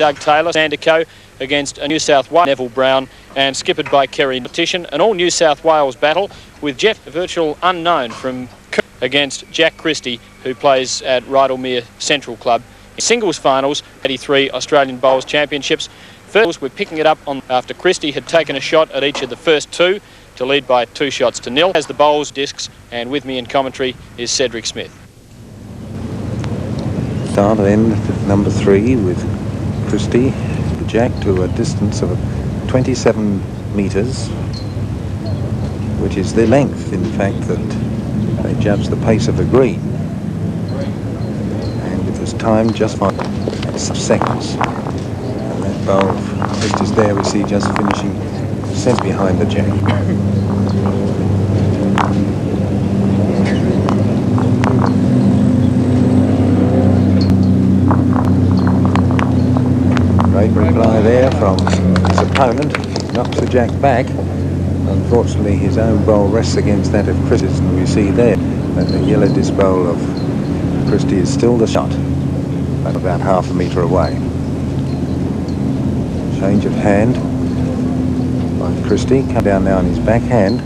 Doug Taylor, Sandico against a New South Wales Neville Brown and skippered by Kerry Petition. An all New South Wales battle with Jeff, a virtual unknown from against Jack Christey, who plays at Rydalmere Central Club. In singles finals, 83 Australian Bowls Championships. First, we're picking it up on after Christey had taken a shot at each of the first two to lead by 2 shots to nil. As the bowls discs, and with me in commentary is Cedric Smith. Start end at number 3 with Christey, the Jack, to a distance of 27 metres, which is the length, in fact, that they judge the pace of the green. And with this time just 5 seconds. And that bowl of Christey's there we see just finishing cent behind the Jack. Great reply there from his opponent. Knocks the Jack back. Unfortunately, his own bowl rests against that of Christey's, and we see there that the yellow disc bowl of Christey is still the shot, but about half a metre away. Change of hand by Christey. Come down now on his backhand.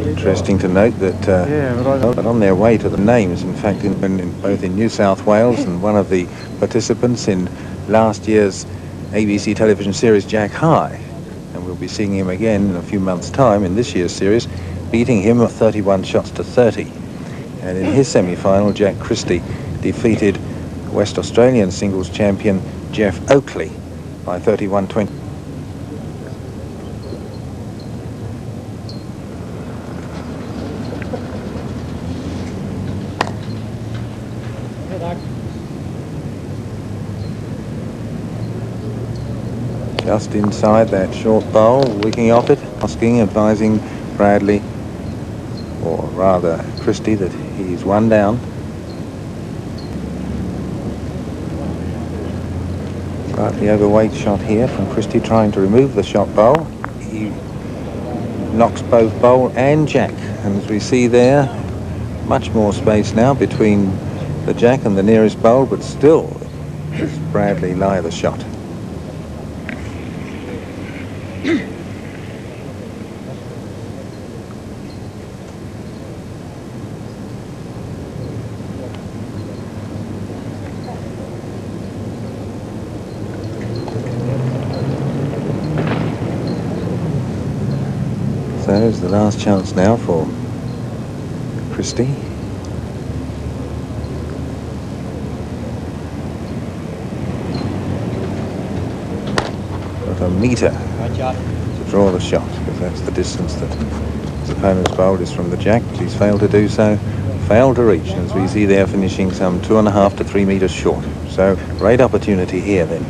Interesting to note that but on their way to the names, in fact, both in New South Wales, and one of the participants in last year's ABC television series Jack High, and we'll be seeing him again in a few months' time in this year's series, beating him of 31 shots to 30. And in his semi-final, Jack Christey defeated West Australian singles champion Jeff Oakley by 31-20. Just inside that short bowl, wicking off it, asking, advising Bradley, or rather Christey, that he's one down. Slightly overweight shot here from Christey, trying to remove the shot bowl. He knocks both bowl and Jack, and as we see there, much more space now between the Jack and the nearest bowl, but still does Bradley lie the shot. So is the last chance now for Christey. Got a metre to draw the shot, because that's the distance that his opponent's bowled is from the Jack. He's failed to do so, failed to reach, and as we see there, finishing some 2.5 to 3 metres short. So great opportunity here then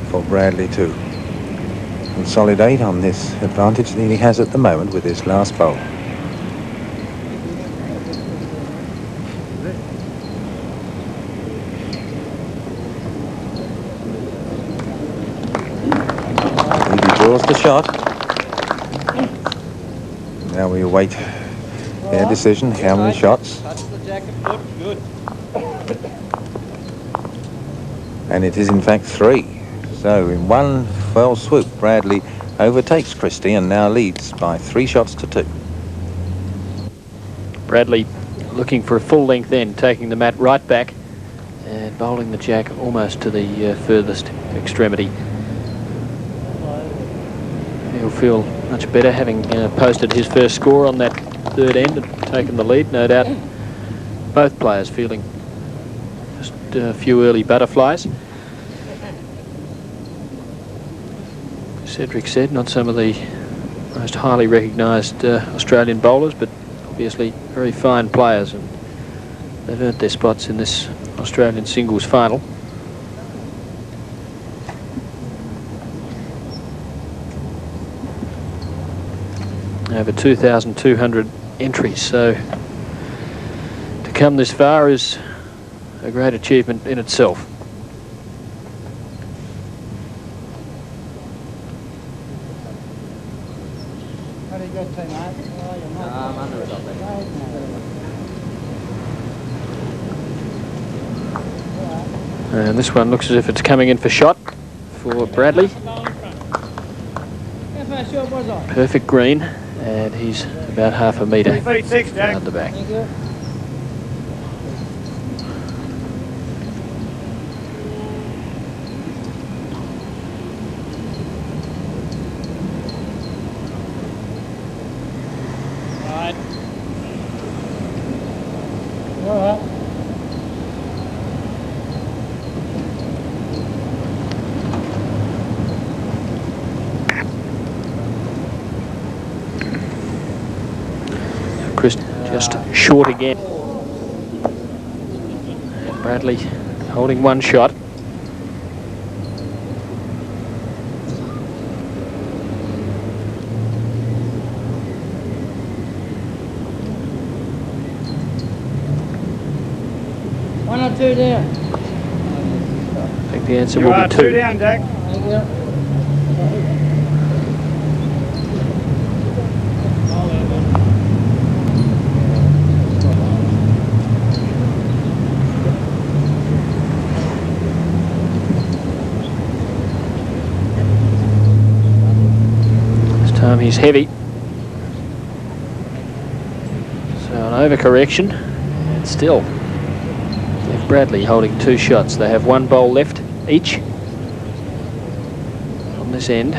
for Bradley to consolidate on this advantage that he has at the moment with this last bowl. He draws the shot. Now we await their decision. How many shots? And it is in fact 3. So in one fell swoop, Bradley overtakes Christey and now leads by 3 shots to 2. Bradley looking for a full length end, taking the mat right back and bowling the Jack almost to the furthest extremity. He'll feel much better having posted his first score on that third end and taken the lead, no doubt. Both players feeling just a few early butterflies. Cedric said, not some of the most highly recognised Australian bowlers, but obviously very fine players, and they've earned their spots in this Australian singles final. Over 2,200 entries, so to come this far is a great achievement in itself. And this one looks as if it's coming in for shot for Bradley. Perfect green, and he's about half a metre round the back. Christey just short again. And Bradley holding one shot. One or two down. I think the answer will be two. Two down, Jack. Thank you. He's heavy, so an overcorrection, and still Jeff Bradley holding two shots. They have one bowl left each on this end.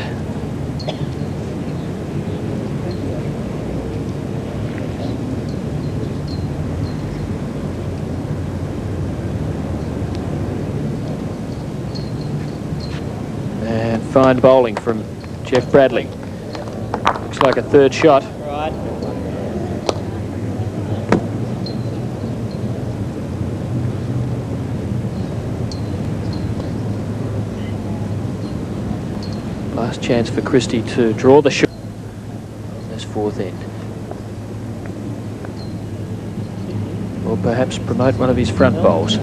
And fine bowling from Jeff Bradley. Looks like a third shot. Right. Last chance for Christey to draw the shot on this fourth end. Or perhaps promote one of his front bowls.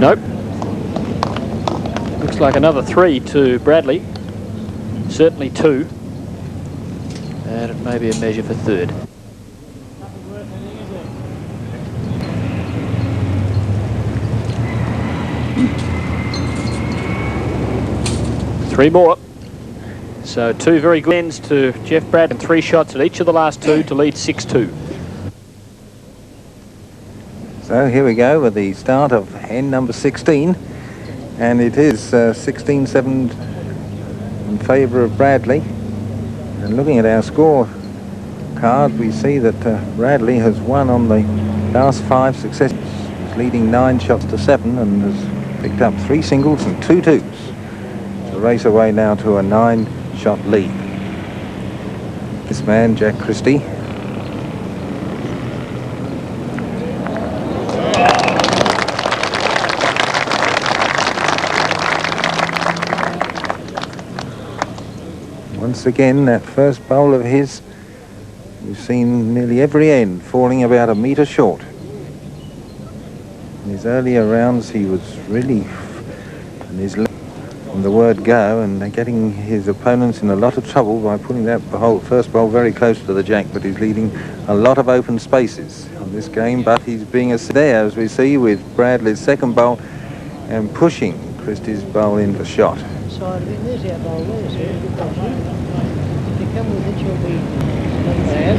Nope. Looks like another three to Bradley. Certainly two. And it may be a measure for third. Three more. So two very good ends to Jeff Brad and three shots at each of the last two to lead 6-2. So here we go with the start of end number 16. And it is 16-7 in favour of Bradley. And looking at our score card, we see that Bradley has won on the last 5 successes. He's leading 9 shots to 7 and has picked up 3 singles and 2 twos to race away now to a 9-shot lead. This man, Jack Christey, once again, that first bowl of his, we've seen nearly every end falling about a metre short. In his earlier rounds, he was really on the word go and getting his opponents in a lot of trouble by putting that first bowl very close to the jack, but he's leaving a lot of open spaces on this game, but he's being there, as we see, with Bradley's second bowl and pushing Christey's bowl in for shot. Side of it, there's our bowl there, so it's a good bowl. If you come with it, you'll be not bad.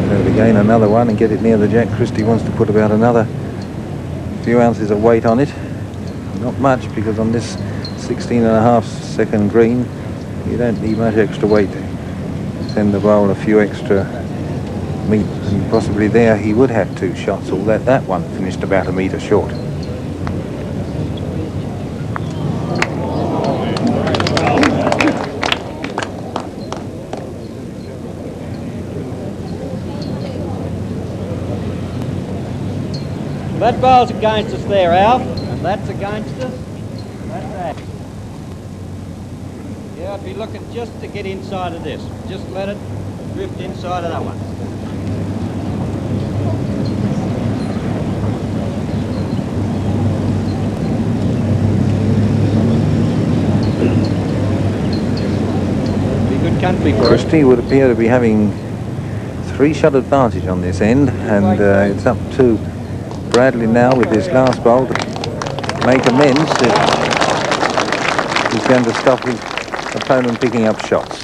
So to gain another one and get it near the jack, Christey wants to put about another few ounces of weight on it. Not much, because on this 16.5 second green, you don't need much extra weight to send the bowl a few extra meat, and possibly there he would have 2 shots, or that one finished about a metre short. That bowl's against us there, Alf, and that's against us. That's that. Yeah, I'd be looking just to get inside of this. Just let it drift inside of that one. Be good country for Christey would appear to be having 3-shot advantage on this end, and it's up to Bradley now with his last bowl to make amends. He's going to stop his opponent picking up shots.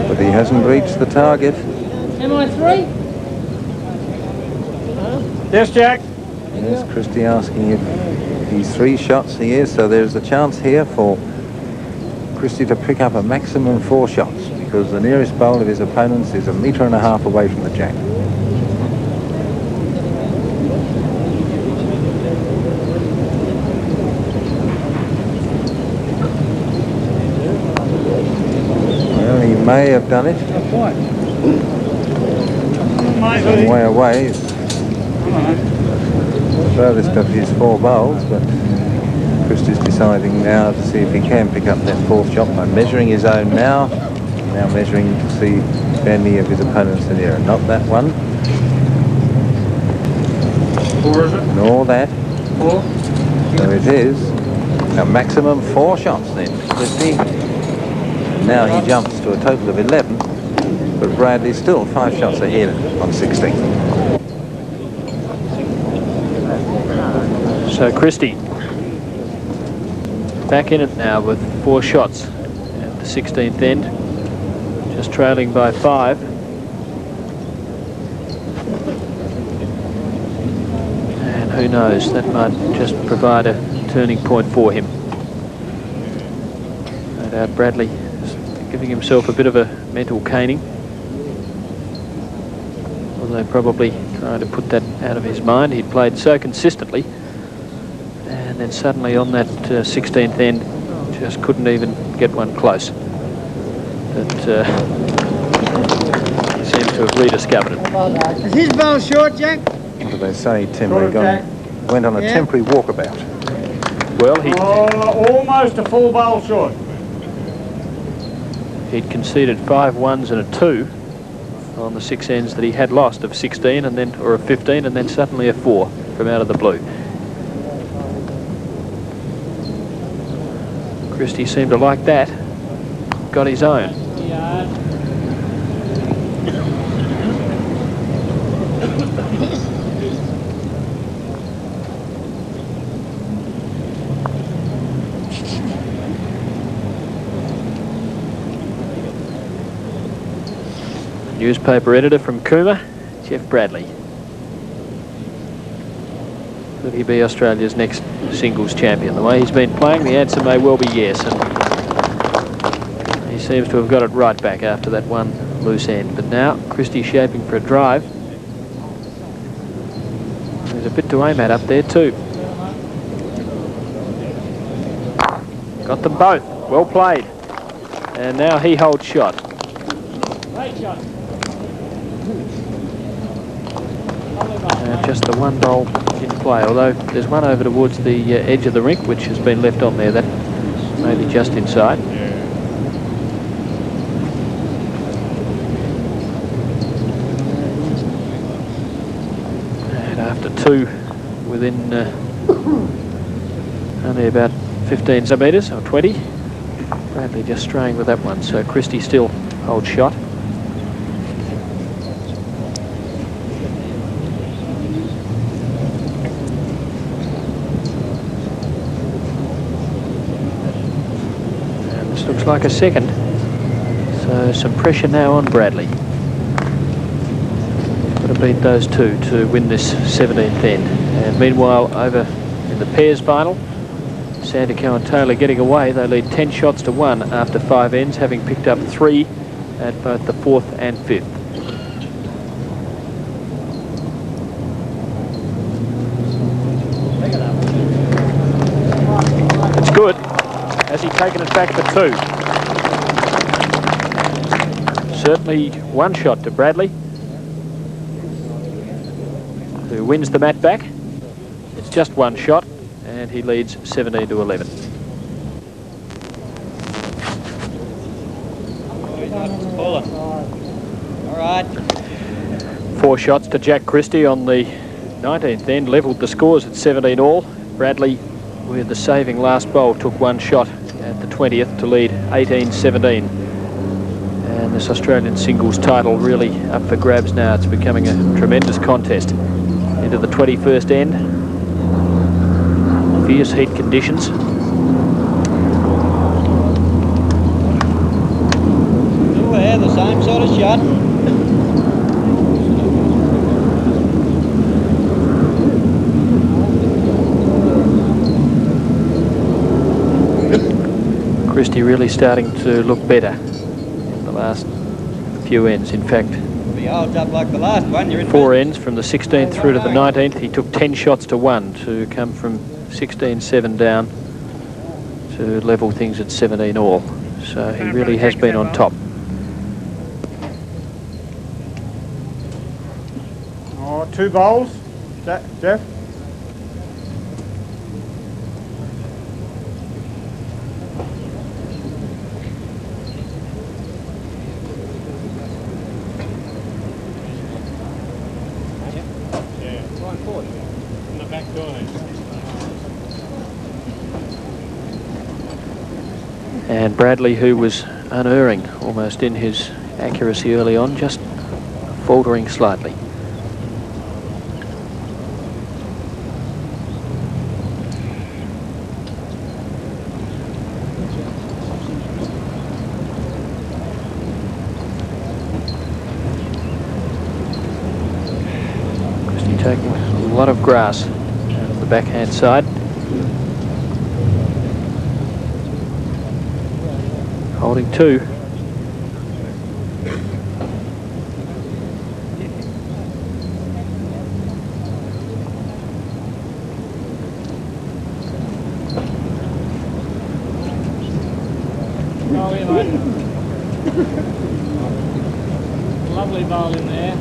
But he hasn't reached the target. Am I 3? Yes, Jack. Yes, Christey asking if he's 3 shots. He is, so there's a chance here for Christey to pick up a maximum 4 shots, because the nearest bowl of his opponents is 1.5 meters away from the jack. Well, he may have done it. Some way away. The furthest of his 4 bowls, but Christey's deciding now to see if he can pick up that 4th shot by measuring his own now measuring to see if any of his opponents are near. Not that one. 4, is it? Nor that. 4. So it is a maximum 4 shots then, Christey. And now he jumps to a total of 11, but Bradley's still 5 shots ahead on 16. So Christey back in it now with 4 shots at the 16th end, just trailing by 5. And who knows, that might just provide a turning point for him. No doubt Bradley is giving himself a bit of a mental caning, although probably trying to put that out of his mind. He'd played so consistently, and then suddenly on that 16th end just couldn't even get one close. But he seems to have rediscovered it. Is his ball short, Jack? What do they say, Tim? They went on a temporary walkabout. Well, Almost a full bowl short. he'd conceded 5 ones and a 2 on the 6 ends that he had lost, of 16 and then, or of 15, and then suddenly a 4 from out of the blue. Christey seemed to like that. Got his own. Newspaper editor from Cooma, Jeff Bradley. Could he be Australia's next singles champion? The way he's been playing, the answer may well be yes. And he seems to have got it right back after that one loose end. But now Christey shaping for a drive. There's a bit to aim at up there too. Got them both. Well played. And now he holds shot. Great shot. Just the one bowl in play, although there's one over towards the edge of the rink which has been left on there. That may be just inside. And after 2 within only about 15 centimetres or 20, Bradley just straying with that one. So Christey still holds shot. Looks like a second, so some pressure now on Bradley. Got to beat those 2 to win this 17th end. And meanwhile, over in the pairs final, Sandicoe and Taylor getting away. They lead 10 shots to 1 after 5 ends, having picked up 3 at both the 4th and 5th. It's good. Has he taken it back for 2? Certainly 1 shot to Bradley, who wins the mat back. It's just 1 shot, and he leads 17 to 11. All right. 4 shots to Jack Christey on the 19th end, levelled the scores at 17 all. Bradley, with the saving last bowl, took 1 shot at the 20th to lead 18-17. And this Australian singles title really up for grabs now. It's becoming a tremendous contest. Into the 21st end. Fierce heat conditions. Yeah, the same sort of shot. Christey really starting to look better in the last few ends. In fact, He holds up like the last one. You're in 4 ends from the 16th through to the 19th. He took 10 shots to 1 to come from 16-7 down to level things at 17 all. So he really has been on top. Oh, 2 bowls. Jeff? And Bradley, who was unerring almost in his accuracy early on, just faltering slightly. Christey taking a lot of grass out of the backhand side. Holding 2. Lovely bowl in there.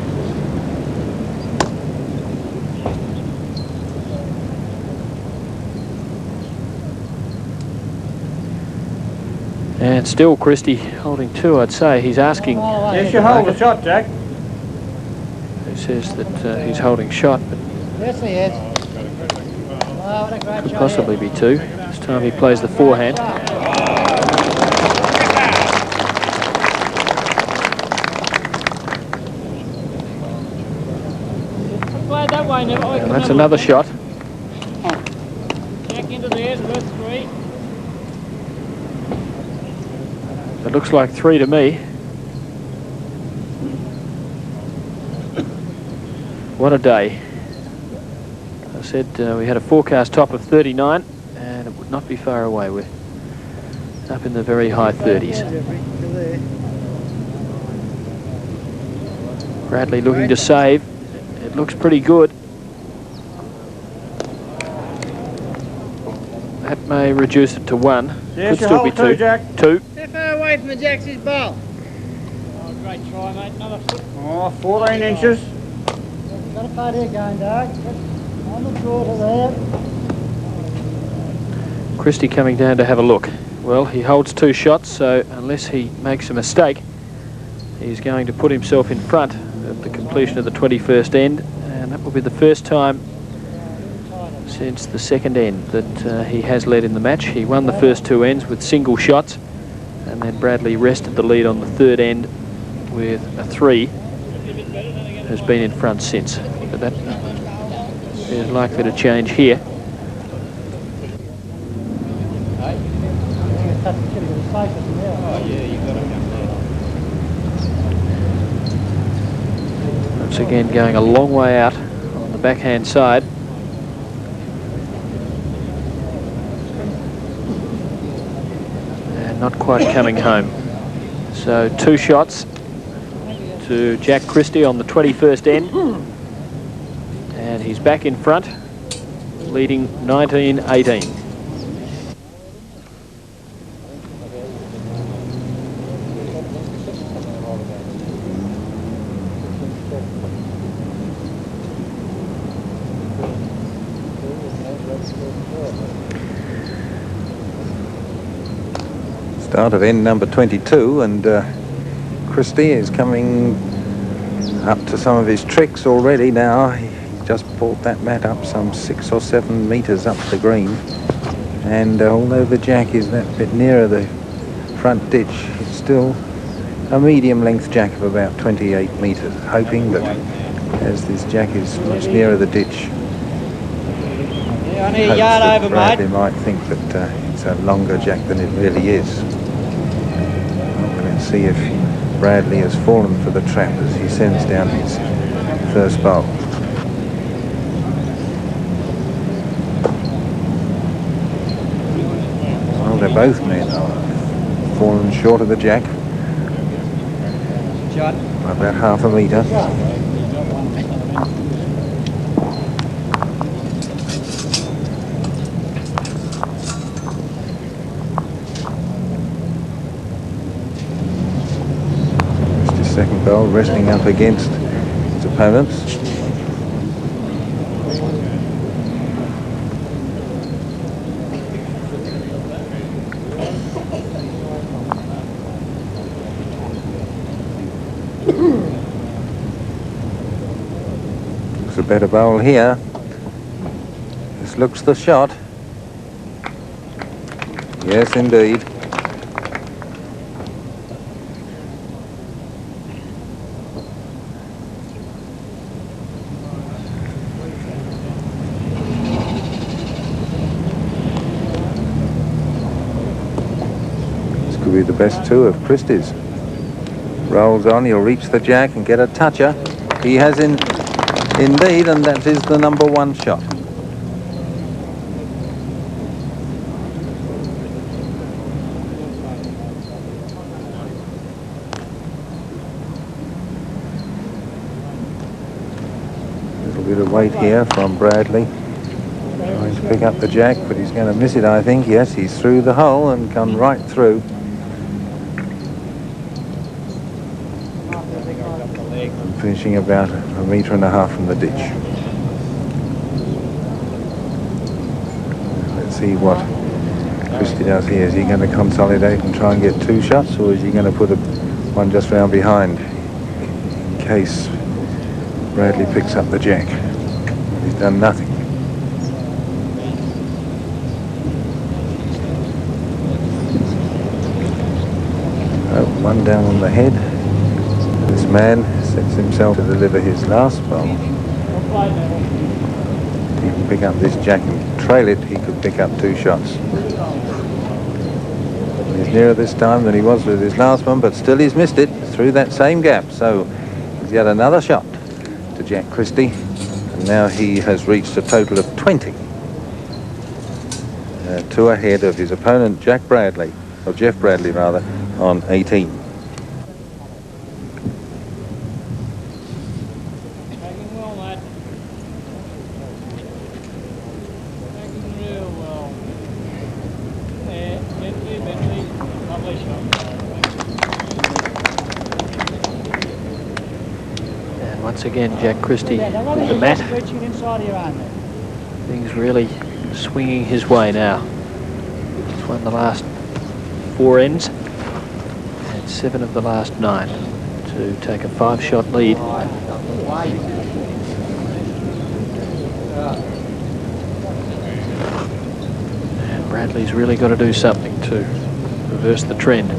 And still Christey holding 2, I'd say. He's asking. Yes, you hold the shot, Jack. He says that he's holding shot, but Yes, he is. Oh, what a great could shot. possibly be 2. This time he plays the forehand. Play that way, never. And that's another shot. Jack into there, worth 3. It looks like 3 to me. What a day. I said we had a forecast top of 39 and it would not be far away. We're up in the very high 30s. Bradley looking to save. It looks pretty good. That may reduce it to 1. Yes, Could you still be hold 2. 2, Jack. 2. How far away from the Jacks is bowl? Oh, great try, mate. Another foot. Oh, 14 inches. Got a putt here going, Doug. On the draw to there. Christey coming down to have a look. Well, he holds 2 shots, so unless he makes a mistake, he's going to put himself in front at the completion of the 21st end, and that will be the first time since the 2nd end that he has led in the match. He won the first 2 ends with single shots, and then Bradley rested the lead on the 3rd end with a 3, has been in front since. But that is likely to change here. Once again going a long way out on the backhand side. And not quite coming home. So 2 shots to Jack Christey on the 21st end. And he's back in front, leading 19-18. Start of end number 22, and Christey is coming up to some of his tricks already now. He just brought that mat up some 6 or 7 metres up the green. And although the jack is that bit nearer the front ditch, it's still a medium length jack of about 28 metres, hoping that as this jack is much nearer the ditch, Yeah, I need a yard over, Bradley mate. might think that it's a longer jack than it really is. Well, let's see if Bradley has fallen for the trap as he sends down his first bowl. Well, they're both men are fallen short of the jack by about half a metre. Second bowl resting up against his opponents. Looks a better bowl here. This looks the shot. Yes, indeed. Could be the best two of Christey's. Rolls on, he'll reach the jack and get a toucher. He has indeed, and that is the number one shot. A little bit of weight here from Bradley. Trying to pick up the jack, but he's going to miss it, I think. Yes, he's through the hole and come right through. Finishing about 1.5 metres from the ditch. Let's see what Christey does here. Is he going to consolidate and try and get two shots, or is he going to put one just round behind in case Bradley picks up the jack? He's done nothing. Oh, one down on the head. This man sets himself to deliver his last bowl. If he can pick up this jack and trail it, he could pick up two shots. He's nearer this time than he was with his last one, but still he's missed it through that same gap. So he's got another shot to Jack Christey, and now he has reached a total of 20. Two ahead of his opponent, Jeff Bradley, rather, on 18. Once again, Jack Christey with the mat. Things really swinging his way now. He's won the last 4 ends and 7 of the last 9 to take a 5-shot lead. And Bradley's really got to do something to reverse the trend.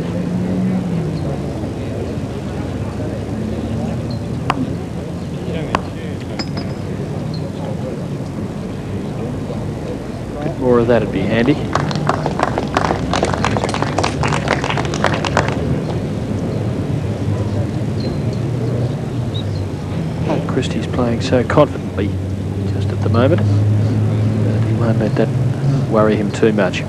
More of that'd be handy. Christey's playing so confidently just at the moment that he won't let that worry him too much.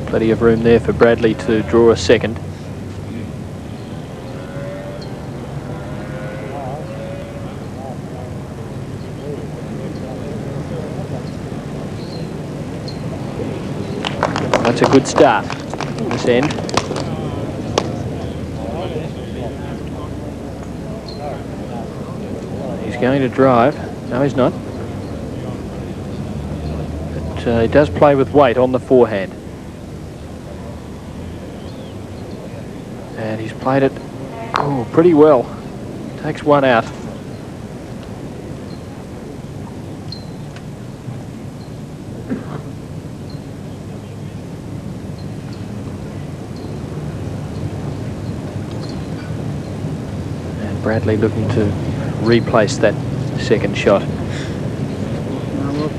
Plenty of room there for Bradley to draw a second. That's a good start on this end. He's going to drive. No, he's not. But he does play with weight on the forehand. And he's played it pretty well. Takes one out. And Bradley looking to replace that second shot.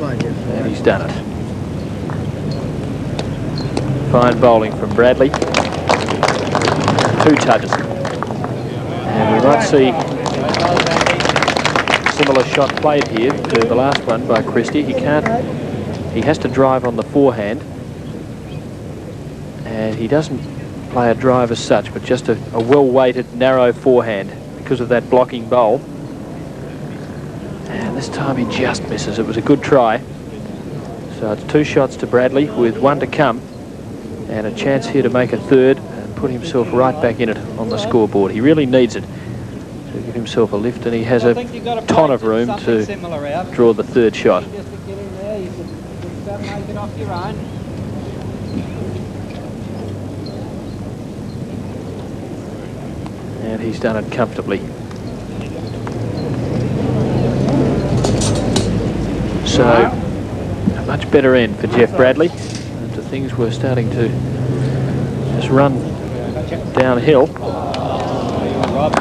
And he's done it. Fine bowling from Bradley. 2 touches. And we might see a similar shot played here to the last one by Christey. He has to drive on the forehand. And he doesn't play a drive as such, but just a well-weighted, narrow forehand because of that blocking bowl. And this time he just misses. It was a good try. So it's 2 shots to Bradley with 1 to come. And a chance here to make a third and put himself right back in it on the scoreboard. He really needs it to give himself a lift, and he has a ton of room to draw the third shot. And he's done it comfortably. So a much better end for Jeff Bradley. Things were starting to just run downhill.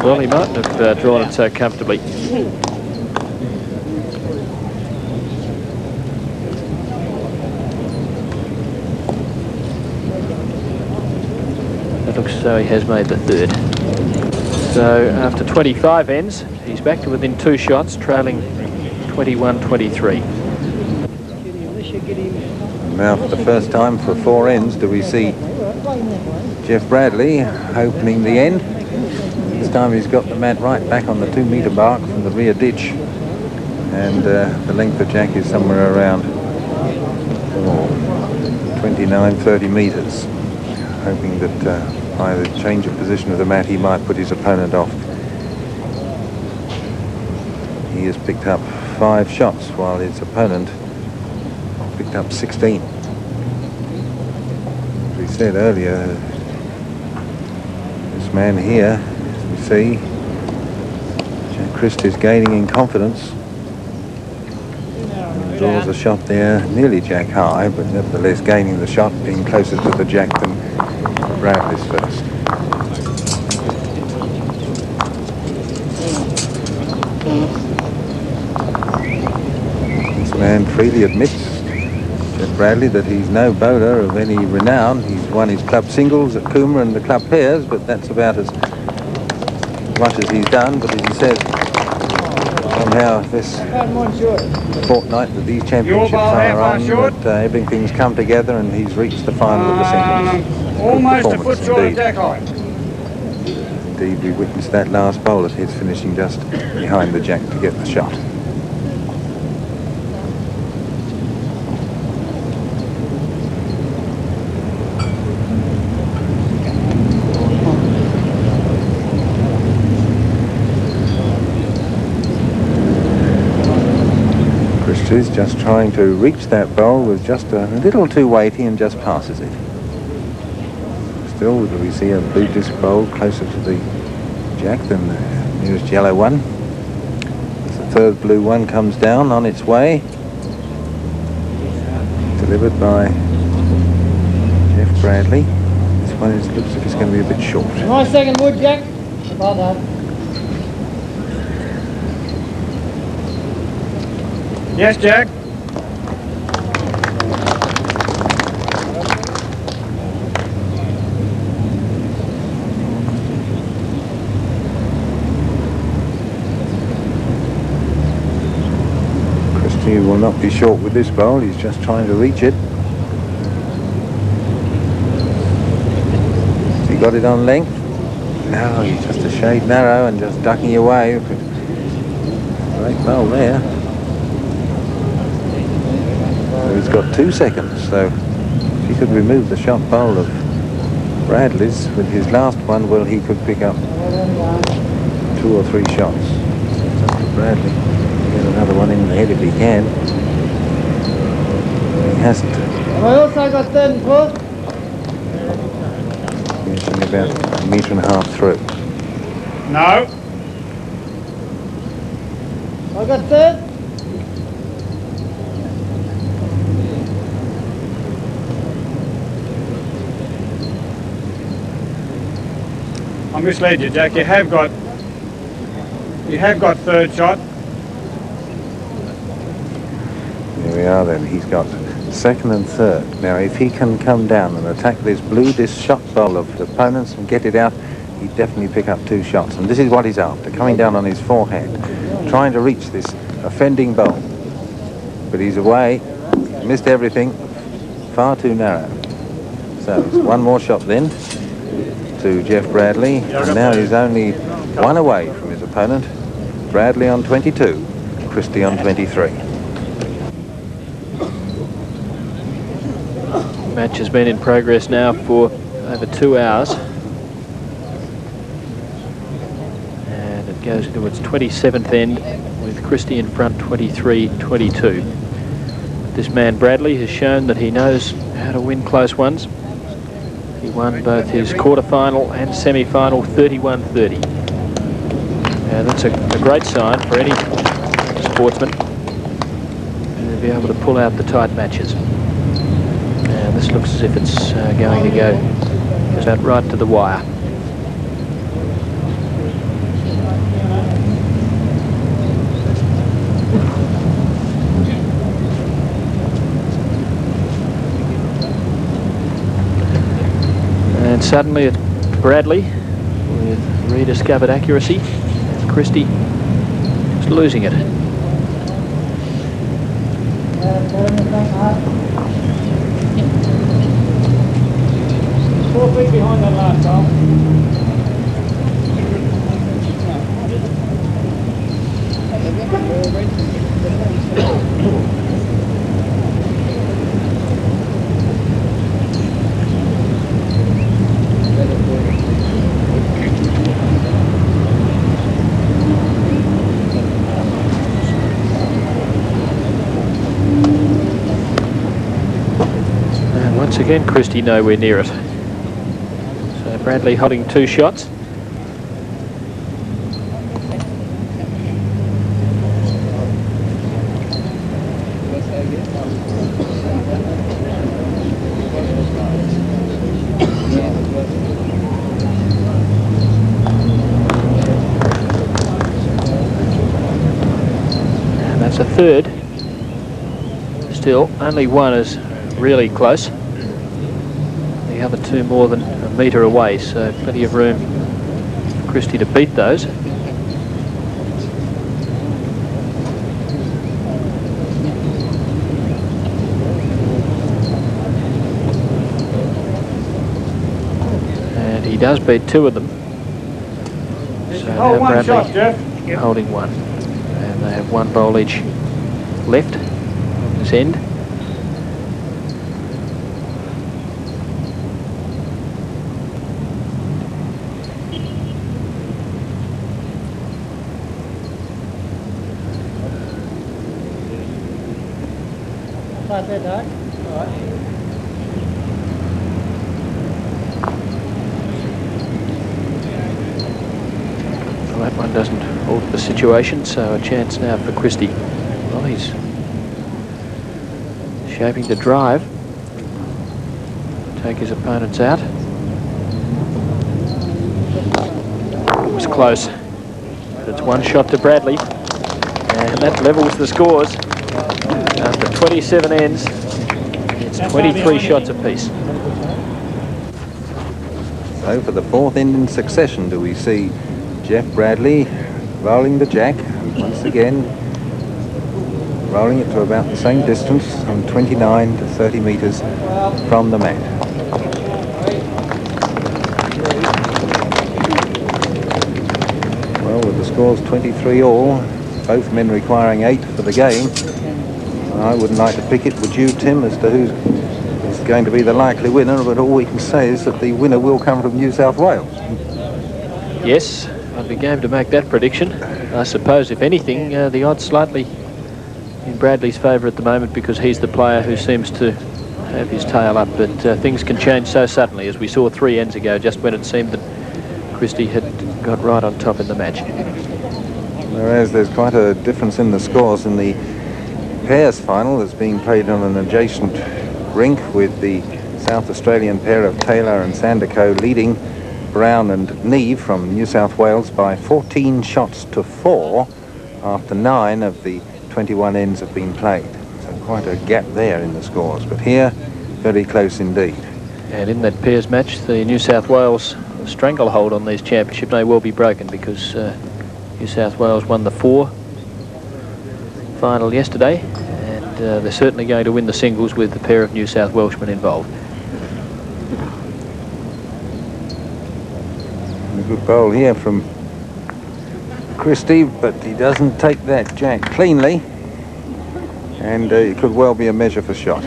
Well, he mightn't have drawn it so comfortably. It looks as though he has made the third. So after 25 ends, he's back to within 2 shots, trailing 21-23. Now, for the first time for 4 ends, do we see Jeff Bradley opening the end. This time he's got the mat right back on the 2-metre mark from the rear ditch. And the length of jack is somewhere around 29-30 metres. Hoping that by the change of position of the mat he might put his opponent off. He has picked up 5 shots while his opponent picked up 16. As we said earlier, this man here, as we see, Jack Christey is gaining in confidence. Draws a shot there, nearly jack high, but nevertheless gaining the shot, being closer to the jack than Bradley's first. This man freely admits, Jeff Bradley, that he's no bowler of any renown. He's won his club singles at Coomera and the club pairs, but that's about as much as he's done. But as he says, somehow this fortnight that these championships are on, that everything's come together and he's reached the final of the singles. Almost a foot short of deck height. Indeed, we witnessed that last bowl as he's finishing just behind the jack to get the shot. Christey's just trying to reach that bowl with just a little too weighty and just passes it. Still, we see a blue disc bowl closer to the jack than the nearest yellow one. As the third blue one comes down on its way, delivered by Jeff Bradley. This one looks like it's going to be a bit short. Nice second wood, Jack. Well done. Yes, Jack. He will not be short with this bowl. He's just trying to reach it. Has he got it on length? No, he's just a shade narrow and just ducking away. Great bowl there. So he's got 2 seconds. So if he could remove the shot bowl of Bradley's with his last one, well, he could pick up 2 or 3 shots. It's up to Bradley to get another one in the head if he can. He hasn't. Have I also got third and fourth? Finishing about 1.5 meters through. No. I got third. I misled you, Jack. You have got third shot. There we are then. He's got second and third. Now if he can come down and attack this shot bowl of the opponents and get it out, he'd definitely pick up 2 shots. And this is what he's after, coming down on his forehand, trying to reach this offending bowl. But he's away. He's missed everything. Far too narrow. So it's one more shot then to Jeff Bradley, and now he's only 1 away from his opponent. Bradley on 22, Christey on 23. The match has been in progress now for over 2 hours. And it goes into its 27th end with Christey in front 23-22. This man Bradley has shown that he knows how to win close ones. He won both his quarter-final and semi-final 31-30. That's a great sign for any sportsman to be able to pull out the tight matches. And this looks as if it's going to go just about right to the wire. And suddenly it's Bradley with rediscovered accuracy. And Christey just losing it. 4 feet behind that last hole. And once again, Christey nowhere near it. So Bradley holding 2 shots. And that's a third. Still, only one is really close. The other 2 more than a metre away, so plenty of room for Christey to beat those. And he does beat 2 of them. So now one Bradley shot, Jeff. holding 1. And they have 1 bowl each left on this end. Right there, Doug. All right. Well, that one doesn't alter the situation, so a chance now for Christey. Well, he's shaping to drive, take his opponents out. It was close, but it's 1 shot to Bradley, and that levels the scores. After 27 ends, it's 23 shots apiece. So for the 4th end in succession, do we see Jeff Bradley rolling the jack once again, rolling it to about the same distance, from 29 to 30 metres from the mat. Well, with the scores 23 all, both men requiring 8 for the game, I wouldn't like to pick it, would you, Tim, as to who's going to be the likely winner, but all we can say is that the winner will come from New South Wales. Yes, I'd be game to make that prediction. I suppose, if anything, the odds slightly in Bradley's favour at the moment because he's the player who seems to have his tail up, but things can change so suddenly, as we saw 3 ends ago, just when it seemed that Christey had got right on top in the match. Whereas there's quite a difference in the scores in the pairs final that's being played on an adjacent rink, with the South Australian pair of Taylor and Sandico leading Brown and Neve from New South Wales by 14 shots to 4 after 9 of the 21 ends have been played. So quite a gap there in the scores, but here very close indeed. And in that pairs match, the New South Wales stranglehold on these championships may well be broken, because New South Wales won the 4 final yesterday, and they're certainly going to win the singles with the pair of New South Welshmen involved. A good bowl here from Christey, but he doesn't take that jack cleanly, and it could well be a measure for shot.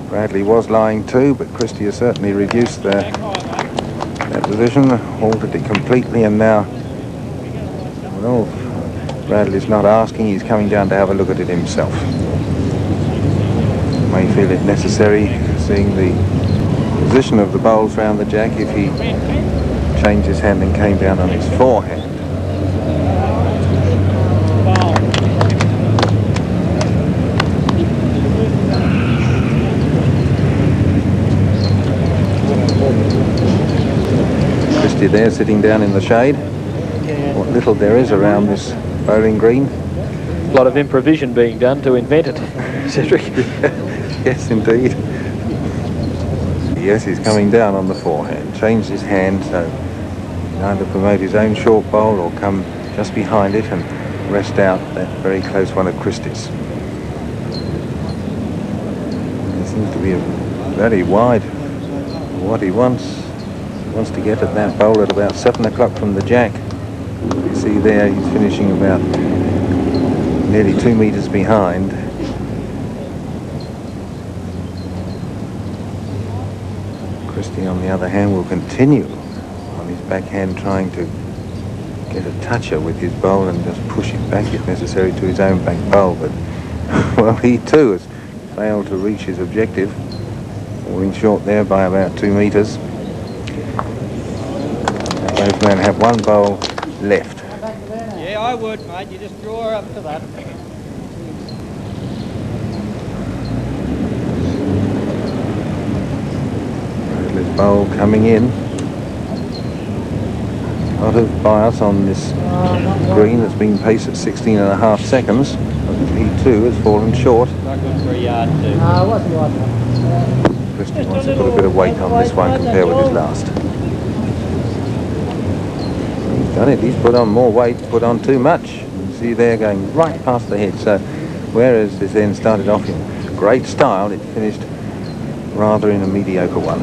Bradley was lying too, but Christey has certainly reduced that position, altered it completely, and now, well, Bradley's not asking, he's coming down to have a look at it himself. May feel it necessary, seeing the position of the bowls round the jack, if he changed his hand and came down on his forehand. Christey there sitting down in the shade. What little there is around this bowling green. A lot of improvisation being done to invent it, Cedric. Yes, indeed. Yes, he's coming down on the forehand. Changed his hand, so he can either promote his own short bowl or come just behind it and rest out that very close one of Christey's. It seems to be a very wide for what he wants. He wants to get at that bowl at about 7 o'clock from the jack. You see there, he's finishing about nearly 2 metres behind. Christey, on the other hand, will continue on his backhand, trying to get a toucher with his bowl and just push it back if necessary to his own back bowl. But, well, he too has failed to reach his objective, falling short there by about 2 metres. Both men have one bowl left. Yeah, I would, mate. You just draw up to that. Bradley's bowl coming in. A lot of bias on this green that's been paced at 16.5 seconds. He too has fallen short. Not good for a yard too. No, it wasn't like that. Christey wants to put a bit of weight on this one compared with his last. He's done it. He's put on more weight, put on too much. You see there, going right past the head. So whereas this end started off in great style, it finished rather in a mediocre one.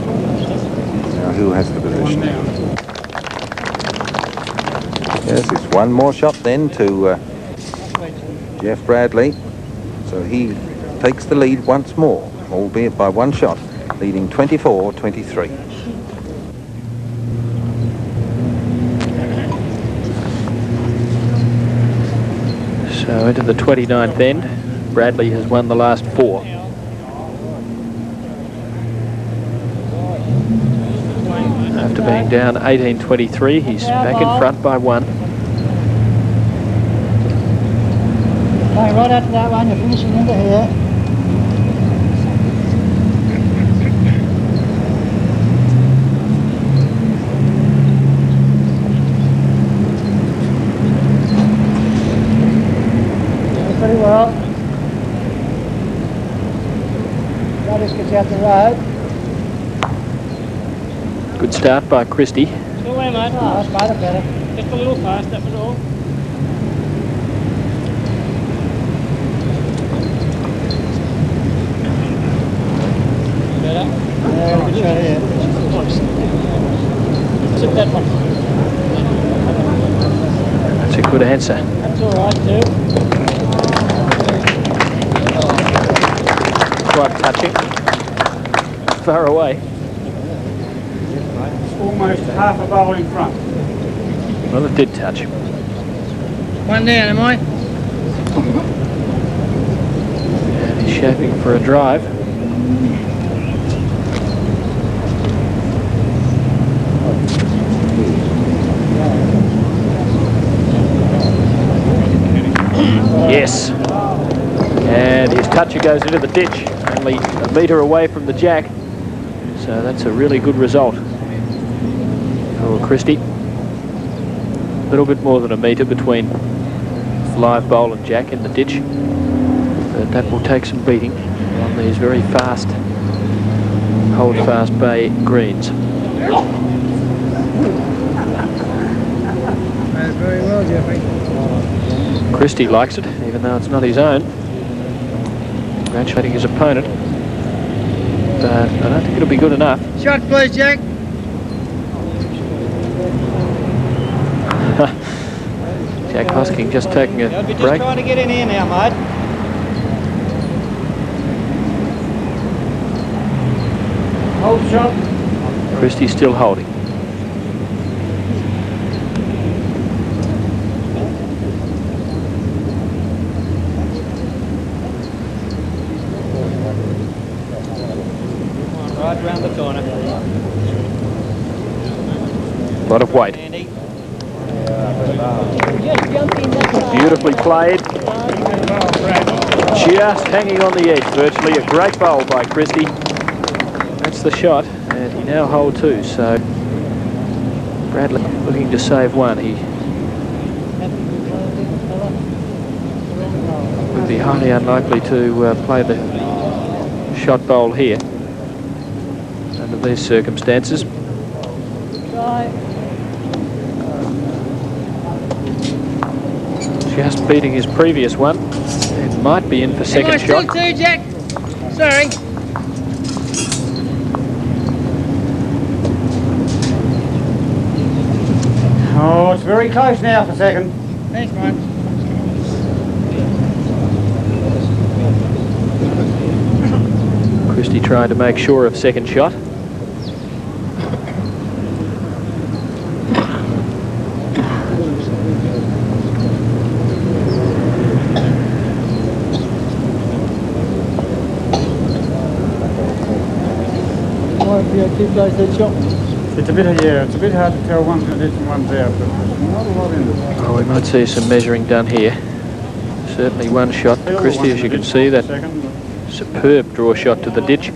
Now who has the position? Yes, it's one more shot then to Jeff Bradley. So he takes the lead once more, albeit by one shot, leading 24-23. So into the 29th end, Bradley has won the last 4. After being down 18-23, he's back in front by 1. Going right after that one, you're finishing into here. Doing pretty well. That just gets out the road. Good start by Christey. Still way, mate. Oh, that's made it better. Just a little fast, that was all. Better? Yeah, we can show you. Sip that one. That's a good answer. That's all right, too. Quite touching. Far away. Almost half a bowl in front. Well, it did touch. One down, am I? And he's shaping for a drive. Yes. And his toucher goes into the ditch, only a metre away from the jack. So that's a really good result for Christey. A little bit more than a metre between live bowl and jack in the ditch. But that will take some beating on these very fast, hold-fast bay greens. Very well, Jeffrey. Christey likes it, even though it's not his own. Congratulating his opponent. But I don't think it'll be good enough. Shot, please, Jack. Jack Hosking just taking a Just break. trying to get in here now, mate. Hold shot. Christey still holding. Right round the corner. A lot of weight. Andy. Beautifully played. Just hanging on the edge, virtually. A great bowl by Christey. That's the shot, and he now holed two, so Bradley looking to save one. He would be highly unlikely to play the shot bowl here under these circumstances. Just beating his previous one. It might be in for second shot. Two, Jack. Sorry. Oh, it's very close now for second. Thanks, mate. Christey trying to make sure of second shot. It's a bit hard to tell one's in the ditch and one's out, but there's not a lot in it. Oh, we might see some measuring done here. Certainly one shot to Christey, as you can see, that superb draw shot to the ditch.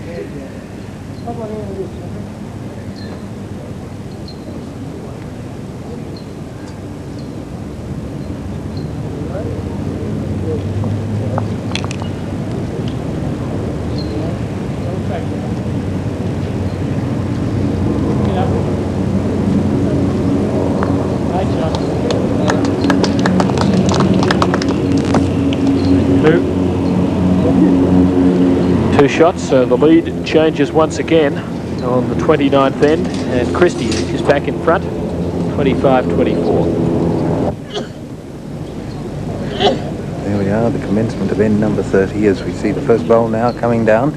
Two shots, so the lead changes once again on the 29th end, and Christey is back in front, 25-24. There we are, the commencement of end number 30, as we see the first bowl now coming down,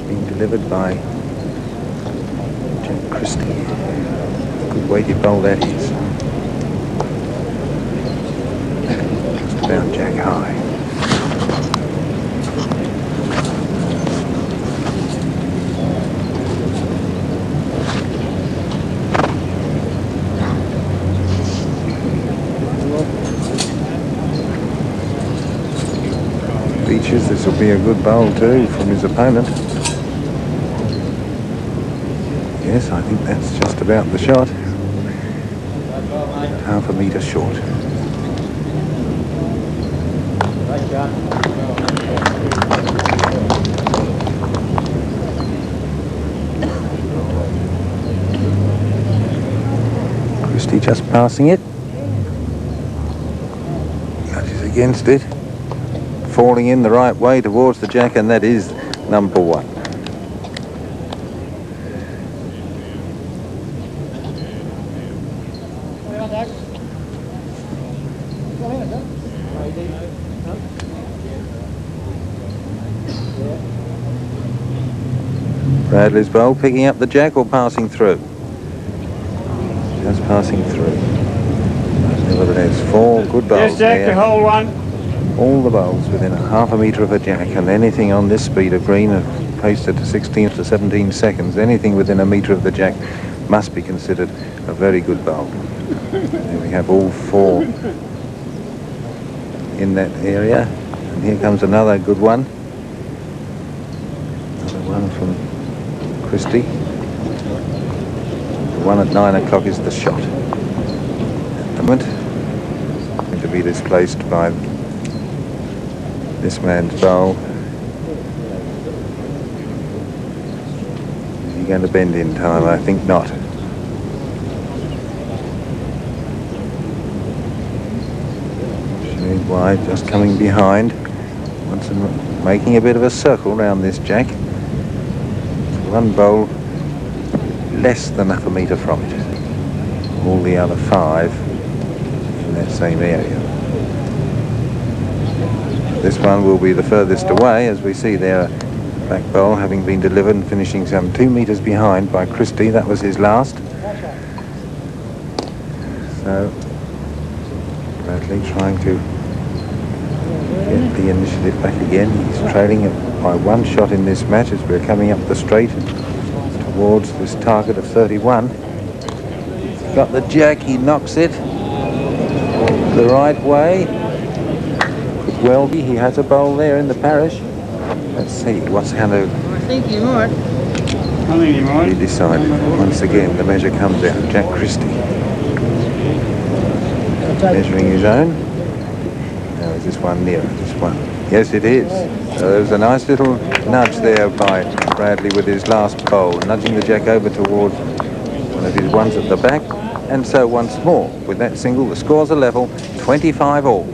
being delivered by Jack Christey. Good weighted bowl that is. Just about jack high. This will be a good bowl too from his opponent. Yes, I think that's just about the shot. Half a metre short. Christey just passing it. Touches against it. Falling in the right way towards the jack, and that is number one. Bradley's bowl picking up the jack or passing through? Just passing through. Nevertheless, four good bowls. Yes, Jack, there. the whole one. All the bowls within a half a metre of a jack, and anything on this speed of green paced at 16 to 17 seconds, anything within a metre of the jack must be considered a very good bowl. There we have all four in that area, and here comes another good one. Another one from Christey. The one at 9 o'clock is the shot. At the moment, going to be displaced by this man's bowl. Is he going to bend in time? I think not. Shade wide, just coming behind. Once making a bit of a circle round this jack. One bowl less than half a metre from it. All the other 5 in that same area. This one will be the furthest away, as we see there, back bowl having been delivered and finishing some 2 metres behind by Christey. That was his last. So Bradley trying to get the initiative back again. He's trailing it by 1 shot in this match as we're coming up the straight towards this target of 31. He's got the jack, he knocks it the right way. Well, he has a bowl there in the parish. Let's see what's going to I think you might. be decided. Once again, the measure comes out. Jack Christey measuring his own. Now, is this one nearer? This one? Yes, it is. So there's a nice little nudge there by Bradley with his last bowl, nudging the jack over towards one of his ones at the back. And so once more, with that single, the scores are level, 25 all.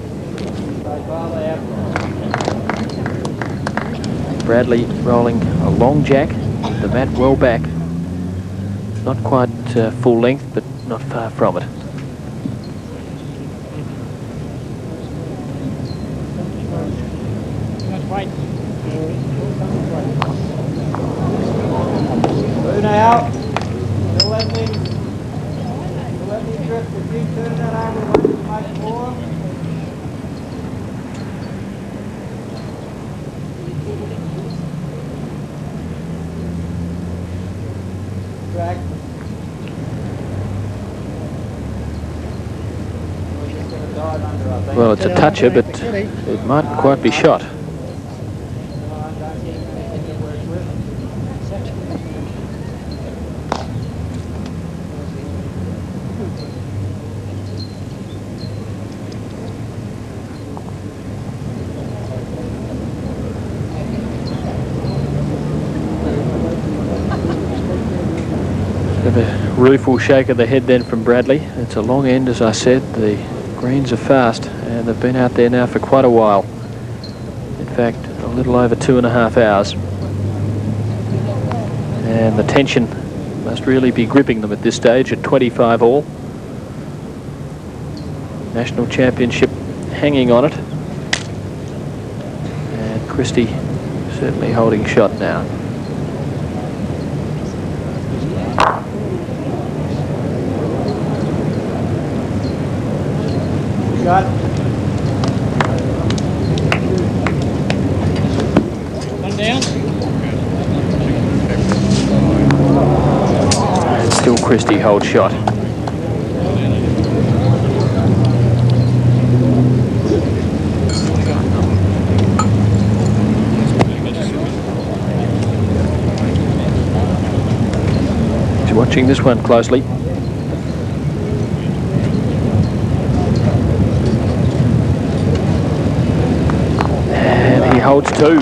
Bradley rolling a long jack, the mat well back. Not quite full length, but not far from it. Spoon out. You'll let me drift if you turn that over much more. Drag. Well, it's a toucher, but it mightn't quite be shot. Have a rueful shake of the head then from Bradley. It's a long end, as I said. The greens are fast, and they've been out there now for quite a while. In fact, a little over 2.5 hours. And the tension must really be gripping them at this stage at 25 all. National Championship hanging on it. And Christey certainly holding shot now. Shot. One down. And still Christey holds shot. He's watching this one closely. Holds 2.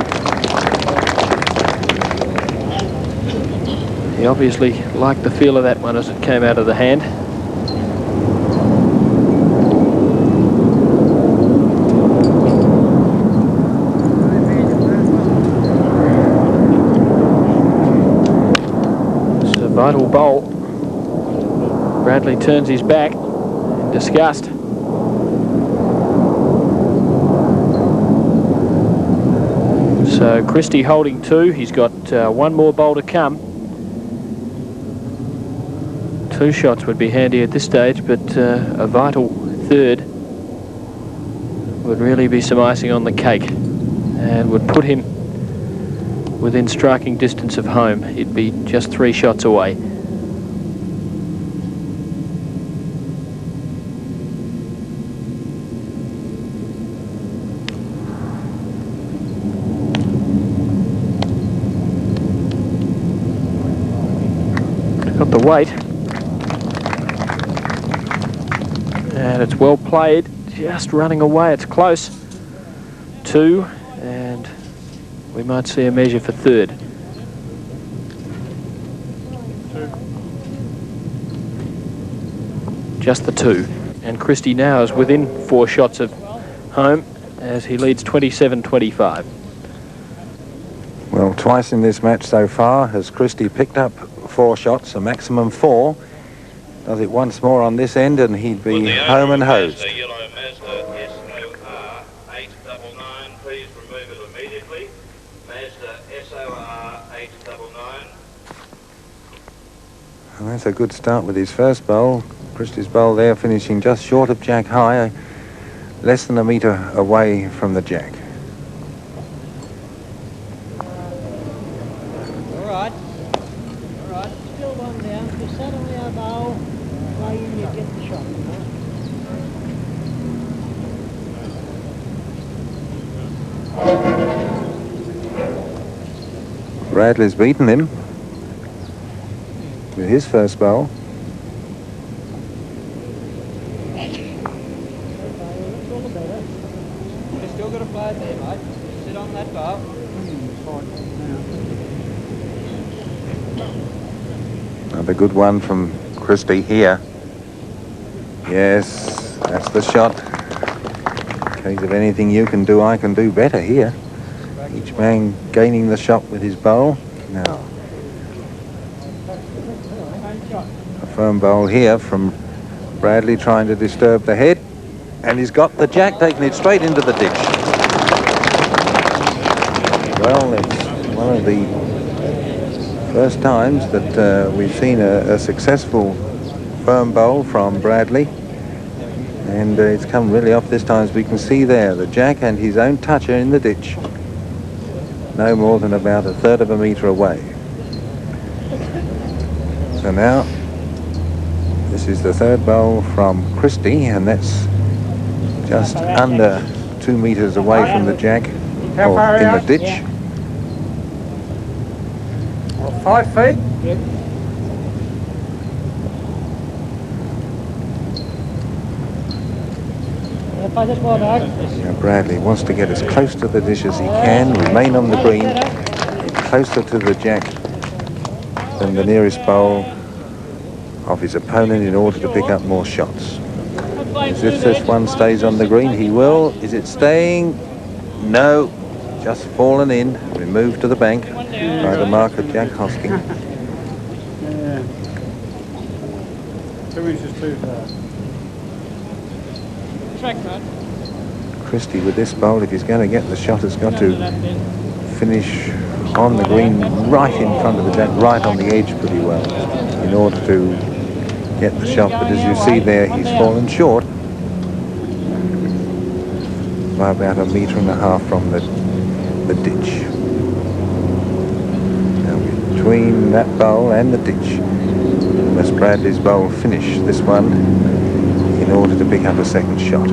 He obviously liked the feel of that one as it came out of the hand. It's a vital bowl. Bradley turns his back in disgust. So Christey holding 2. He's got 1 more bowl to come. 2 shots would be handy at this stage, but a vital third. would really be some icing on the cake and would put him within striking distance of home. He'd be just 3 shots away. Got the weight. And it's well played. Just running away. It's close. 2, and we might see a measure for 3rd. Just the 2. And Christey now is within 4 shots of home as he leads 27-25. Well, twice in this match so far has Christey picked up 4 shots, a maximum 4. Does it once more on this end and he'd be home and hosed. Please remove it immediately. Mazda SOR 899. And that's a good start with his first bowl. Christey's bowl there finishing just short of Jack High, less than a metre away from the Jack. All right. Still one down. Just set on the bow. Play in, you get the shot. Bradley's beaten him with his first bowl. You've still got to play it there, mate. Sit on that bow. Another good one from Christey here. Yes, that's the shot. In case of anything you can do, I can do better here. Each man gaining the shot with his bowl. Now, a firm bowl here from Bradley trying to disturb the head. And he's got the Jack, taking it straight into the ditch. Well, it's one of the first times that we've seen a successful firm bowl from Bradley. And it's come really off this time, as we can see there. The Jack and his own toucher in the ditch. No more than about 1/3 of a metre away. So now, this is the 3rd bowl from Christey, and that's just under 2 metres away from the Jack, or in the ditch. 5 feet. Now Bradley wants to get as close to the dish as he can, remain on the green, get closer to the Jack than the nearest bowl of his opponent in order to pick up more shots. As if this one stays on the green, he will. Is it staying? No, just fallen in, removed to the bank by the marker Jack Hosking. 2 inches too far. Christey with this bowl, if he's going to get the shot, has got to finish on the green right in front of the Jack, right on the edge pretty well in order to get the shot. But as you see there, he's fallen short by about 1.5 metres from the ditch. Now between that bowl and the ditch, must Bradley's bowl finish this one in order to pick up a second shot.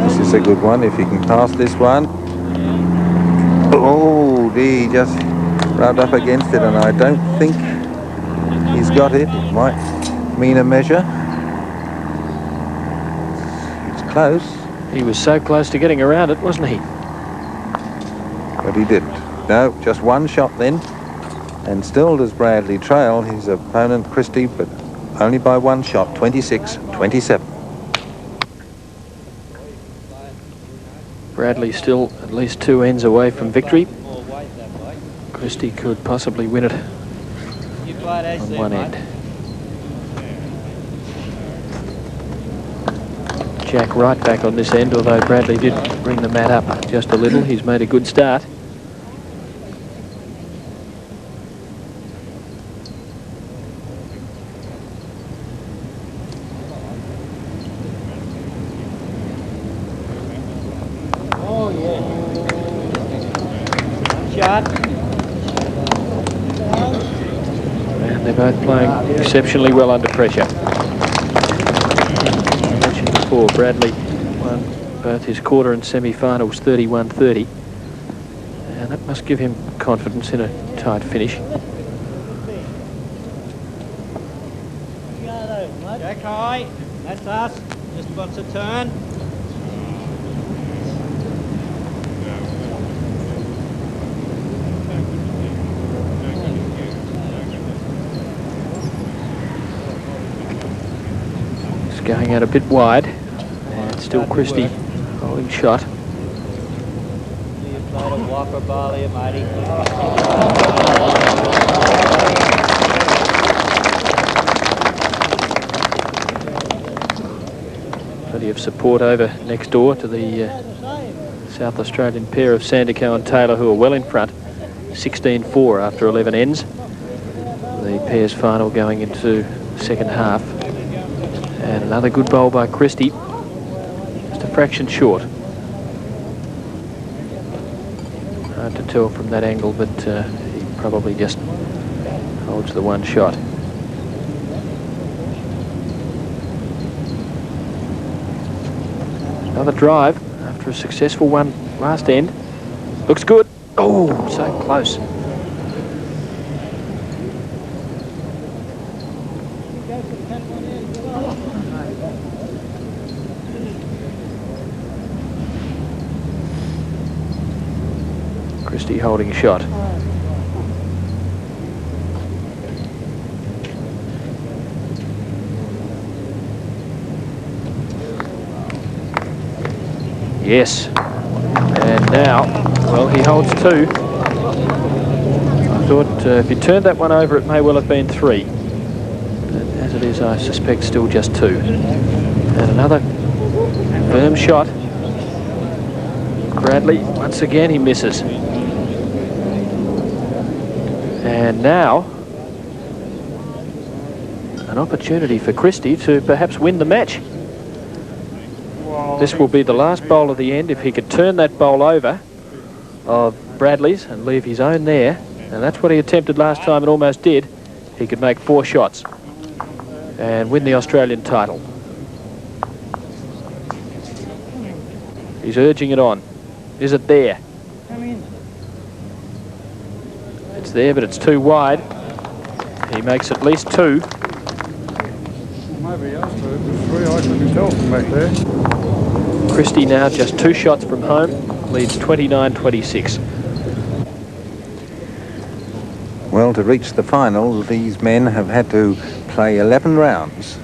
This is a good one if he can pass this one. Oh, he just rubbed up against it, and I don't think he's got it. It might mean a measure. It's close. He was so close to getting around it, wasn't he? But he didn't. No, just one shot then. And still does Bradley trail his opponent Christey, but only by one shot, 26-27. Bradley still at least 2 ends away from victory. Christey could possibly win it on one end. Jack right back on this end, although Bradley did bring the mat up just a little. He's made a good start. And they're both playing exceptionally well under pressure. I mentioned before, Bradley won both his quarter and semi-finals 31-30. And that must give him confidence in a tight finish. Jack high, that's us. Just wants a turn. It's going out a bit wide, and still Christey holding shot. Walker Barley, matey. Plenty of support over next door to the South Australian pair of Sandico and Taylor, who are well in front, 16-4 after 11 ends. The pairs final going into the second half. And another good bowl by Christey, just a fraction short. Hard to tell from that angle, but he probably just holds the one shot. Another drive after a successful one last end. Looks good. Oh, so close. Christey holding a shot. Yes. And now, well, he holds two. I thought if he turned that one over, it may well have been three. But as it is, I suspect still just two. And another firm shot. Bradley, once again, he misses. And now, an opportunity for Christey to perhaps win the match. This will be the last bowl of the end. If he could turn that bowl over of Bradley's and leave his own there, and that's what he attempted last time and almost did, he could make 4 shots and win the Australian title. He's urging it on. Is it there? It's there, but it's too wide. He makes at least 2. Maybe else, but the 3 I couldn't tell from back there. Christey now just 2 shots from home, leads 29-26. Well, to reach the final, these men have had to play 11 rounds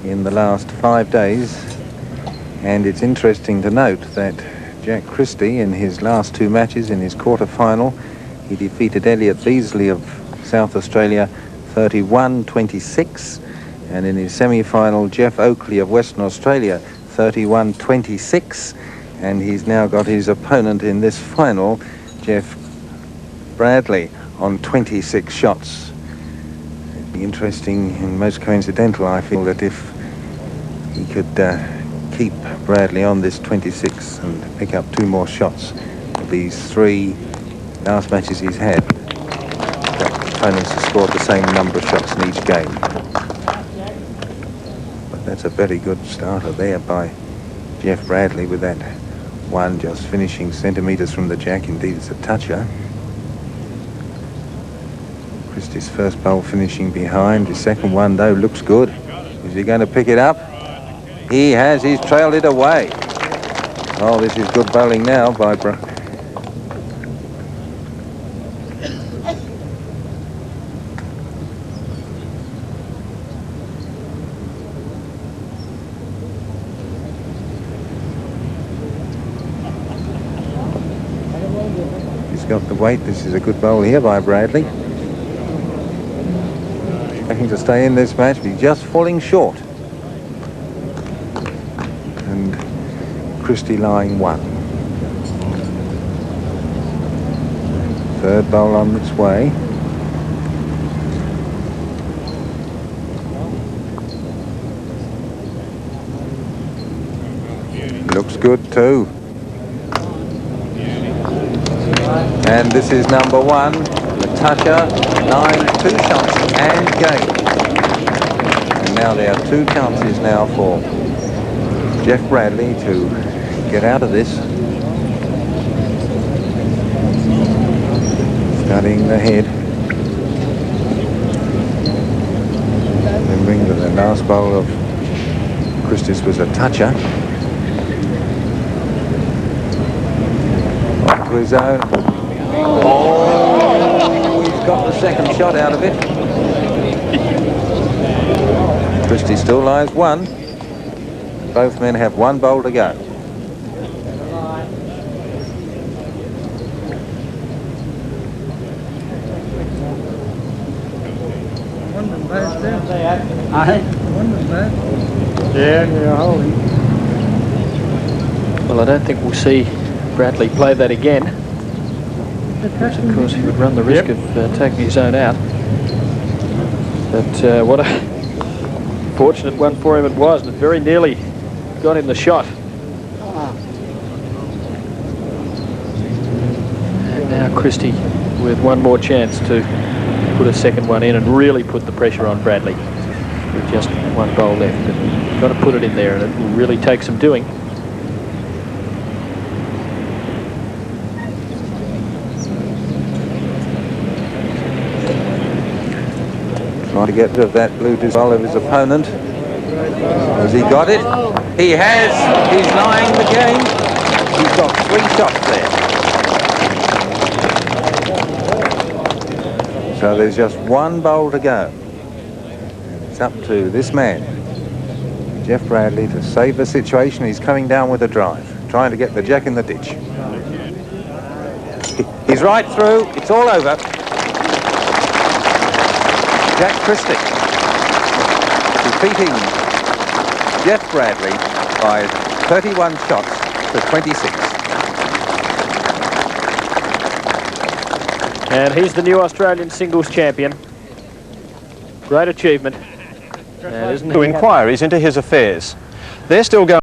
in the last 5 days. And it's interesting to note that Jack Christey, in his last 2 matches in his quarter-final, he defeated Elliot Beasley of South Australia 31-26. And in his semi-final, Jeff Oakley of Western Australia 31-26. And he's now got his opponent in this final, Jeff Bradley, on 26 shots. It'd be interesting and most coincidental, I feel, that if he could keep Bradley on this 26 and pick up 2 more shots of these 3 last matches he's had, that opponents have scored the same number of shots in each game. But that's a very good starter there by Jeff Bradley, with that one just finishing centimetres from the jack. Indeed, it's a toucher. Christey's first bowl finishing behind. His second one, though, looks good. Is he going to pick it up? He has. He's trailed it away. Oh, this is good bowling now by He's got the weight. This is a good bowl here by Bradley. Looking to stay in this match, but he's just falling short. And Christey lying 1. Third bowl on its way. Looks good too. And this is number 1, the toucher, 9, 2 shots and game. And now there are 2 chances now for Jeff Bradley to get out of this. Studying the head. Remembering that the last bowl of Christey's was a toucher. Onto his own. Oh, he's got the second shot out of it. Christey still lies 1. Both men have 1 bowl to go. Yeah, holding. Well, I don't think we'll see Bradley play that again. Because, of course, he would run the risk of taking his own out. But what a fortunate one for him it was, and it very nearly got him the shot. And now Christey with 1 more chance to put a second one in and really put the pressure on Bradley with just 1 bowl left. But got to put it in there, and it will really take some doing. Trying to get rid of that blue dismal of his opponent. Has he got it? He has. He's lying the game. He's got 3 shots there. So there's just 1 bowl to go. It's up to this man, Jeff Bradley, to save the situation. He's coming down with a drive, trying to get the jack in the ditch. He's right through. It's all over. Jack Christey defeating Jeff Bradley by 31 shots to 26. And he's the new Australian singles champion. Great achievement. And isn't he Inquiries into his affairs. They're still going.